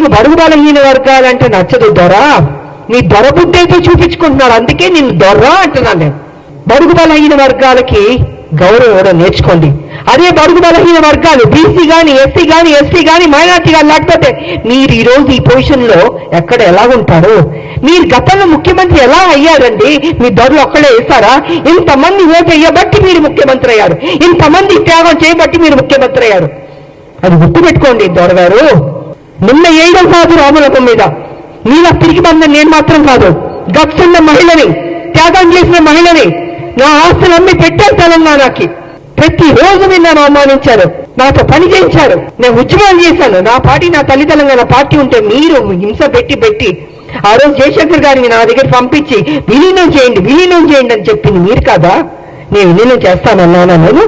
నీకు బడుగు బలహీన వర్గాలంటే నచ్చదు దొర, నీ దొర బుద్ధి చూపించుకుంటున్నాడు, అందుకే నేను దొర అంటున్నాను. నేను బడుగు బలహీన వర్గాలకి గౌరవం ఇవ్వడం నేర్చుకోండి. అదే బడుగు బలహీన వర్గాలు బీసీ కానీ, ఎస్సీ కానీ, ఎస్టీ కానీ, మైనార్టీ కానీ లేకపోతే మీరు ఈరోజు ఈ పొజిషన్లో ఎక్కడ ఎలాగుంటారు? మీరు గతంలో ముఖ్యమంత్రి ఎలా అయ్యారండి? మీ దొరలు ఒక్కడే వేస్తారా? ఇంతమంది ఓటు వేయబట్టి మీరు ముఖ్యమంత్రి అయ్యారు, ఇంతమంది త్యాగం చేయబట్టి మీరు ముఖ్యమంత్రి అయ్యారు. అది గుర్తుపెట్టుకోండి దొరగారు. నిన్న వేయడం కాదు రామలమ్మ మీద, నీలా తిరిగి బంధం నేను మాత్రం కాదు, గట్స్ ఉన్న మహిళని, త్యాగం చేసిన మహిళని, నా ఆస్తులు అమ్మి పెట్టారు తెలంగాణకి. ప్రతిరోజు మీరు నన్ను అవమానించారు, నాతో పని చేయించారు, నేను ఉద్యమాలు చేశాను. నా పార్టీ, నా తల్లి తెలంగాణ పార్టీ ఉంటే మీరు హింస పెట్టి ఆ రోజు జయశంకర్ గారిని నా దగ్గర పంపించి విలీనం చేయండి అని చెప్పింది మీరు కాదా? నేను విలీనం చేస్తానన్నానా? నేను